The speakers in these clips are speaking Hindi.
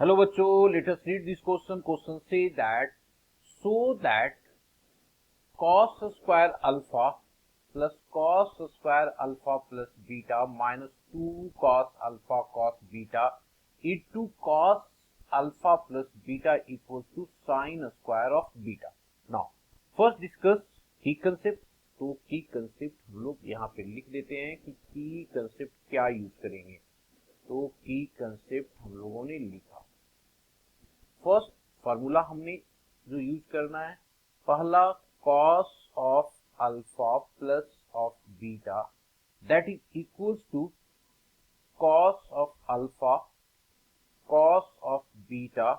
Hello बच्चों, let us read this question. Question say that so that cos square alpha plus cos square alpha plus beta minus 2 cos alpha cos beta into cos alpha plus beta equals to sin square of beta. Now first discuss key concept. तो की कंसेप्ट हम लोग यहाँ पे लिख देते हैं कि की कंसेप्ट क्या यूज करेंगे. तो की कंसेप्ट हम लोगों ने लिखा. फर्स्ट फार्मूला हमने जो यूज करना है, पहला cos of alpha plus of beta that is equals to cos of alpha cos of beta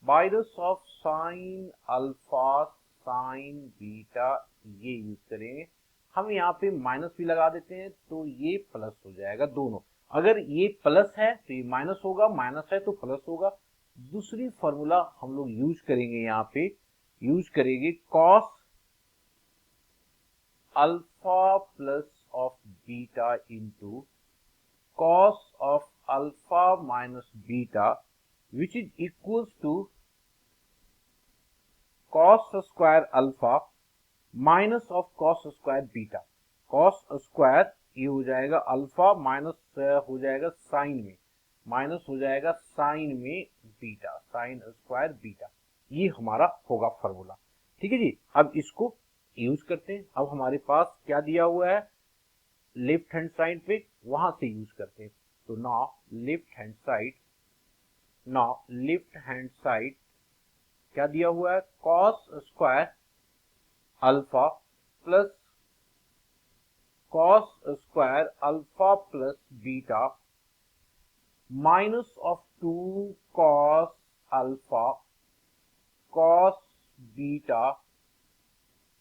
minus of sine alpha sine beta. ये यूज करेंगे. हम यहाँ पे माइनस भी लगा देते हैं तो ये प्लस हो जाएगा. दोनों अगर ये प्लस है तो ये माइनस होगा, माइनस है तो प्लस होगा. दूसरी फॉर्मूला हम लोग यूज करेंगे, यहाँ पे यूज करेंगे cos alpha plus of beta into cos of alpha minus beta which is equals to cos square alpha minus of cos square beta. cos square ये हो जाएगा अल्फा माइनस हो जाएगा साइन में, माइनस हो जाएगा साइन में बीटा, साइन स्क्वायर बीटा. ये हमारा होगा फॉर्मूला. ठीक है जी. अब इसको यूज करते हैं. अब हमारे पास क्या दिया हुआ है लेफ्ट हैंड साइड पे, वहां से यूज करते हैं. तो नाउ लेफ्ट हैंड साइड क्या दिया हुआ है, cos square alpha plus cos square alpha plus beta minus of 2 cos alpha cos beta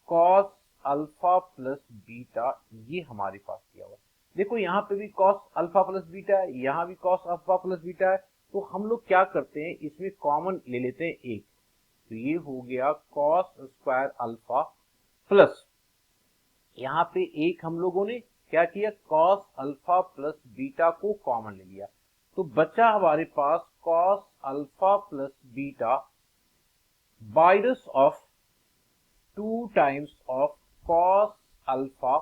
cos alpha plus beta. ये हमारे पास दिया हुआ है. देखो यहाँ पे भी cos अल्फा प्लस बीटा है, यहाँ भी cos अल्फा प्लस बीटा है. तो हम लोग क्या करते हैं, इसमें कॉमन ले लेते हैं एक. तो ये हो गया cos स्क्वायर अल्फा प्लस यहाँ पे एक हम लोगों ने क्या किया, cos अल्फा प्लस बीटा को कॉमन ले लिया. तो बचा हमारे पास cos alpha plus beta minus of 2 times of cos alpha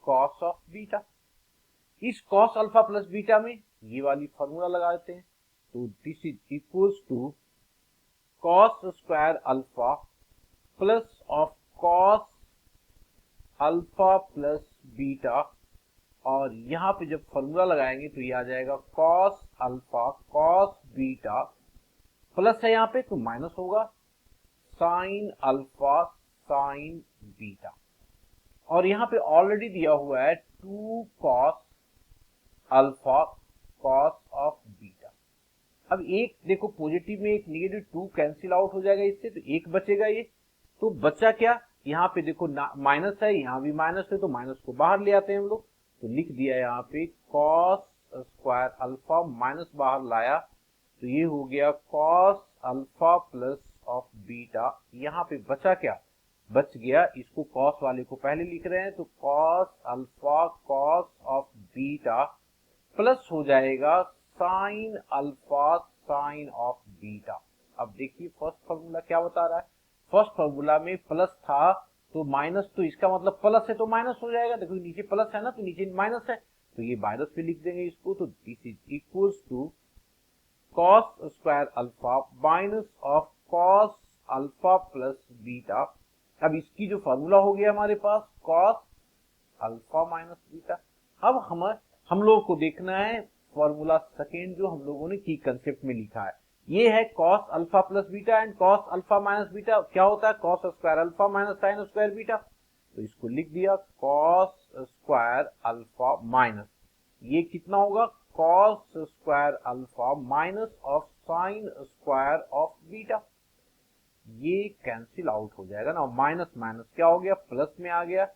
cos of beta. इस cos अल्फा प्लस बीटा में ये वाली फॉर्मूला लगा देते हैं. तो this is equals to cos square alpha plus of cos alpha plus beta. और यहाँ पे जब फॉर्मूला लगाएंगे तो ये आ जाएगा cos alpha cos beta plus है यहाँ पे तो माइनस होगा साइन अल्फा साइन बीटा. और यहाँ पे ऑलरेडी दिया हुआ है 2 cos alpha cos of beta. अब एक देखो पॉजिटिव में एक नेगेटिव 2 कैंसिल आउट हो जाएगा इससे, तो एक बचेगा ये. तो बचा क्या, यहाँ पे देखो माइनस है, यहाँ भी माइनस है, तो माइनस को बाहर ले आते हैं हम लोग. तो लिख दिया यहाँ पे cos स्क्वायर अल्फा माइनस बाहर लाया तो ये हो गया cos alpha plus of beta. यहाँ पे बचा क्या, बच गया, इसको cos वाले को पहले लिख रहे हैं तो cos alpha cos of beta plus हो जाएगा sign alpha sign of beta. अब देखिए फर्स्ट फॉर्मूला क्या बता रहा है. फर्स्ट फॉर्मूला में प्लस था तो माइनस, तो इसका मतलब प्लस है तो माइनस हो जाएगा. देखो नीचे प्लस है ना तो नीचे माइनस है, तो ये माइनस पे लिख देंगे इसको. तो this is equals to cos square alpha minus of cos alpha plus beta. अब इसकी जो फॉर्मूला हो गया हमारे पास cos अल्फा माइनस बीटा. अब हम लोगों को देखना है फॉर्मूला सेकेंड जो हम लोगों ने की कंसेप्ट में लिखा है. ये है cos alpha plus beta and cos alpha minus beta. क्या होता है cos square alpha minus sine square beta. तो इसको लिख दिया cos स्क्वायर अल्फा माइनस ये कितना होगा cos square alpha minus of sine square of beta. ये कैंसिल आउट हो जाएगा ना. माइनस माइनस क्या हो गया, प्लस में आ गया.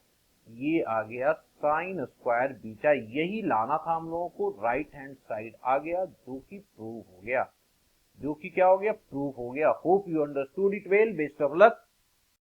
ये आ गया साइन स्क्वायर बीटा. यही लाना था हम लोगों को. राइट हैंड साइड आ गया जो कि प्रूव हो गया, जो कि क्या हो गया, प्रूव हो गया. Hope you understood it well. Best of luck.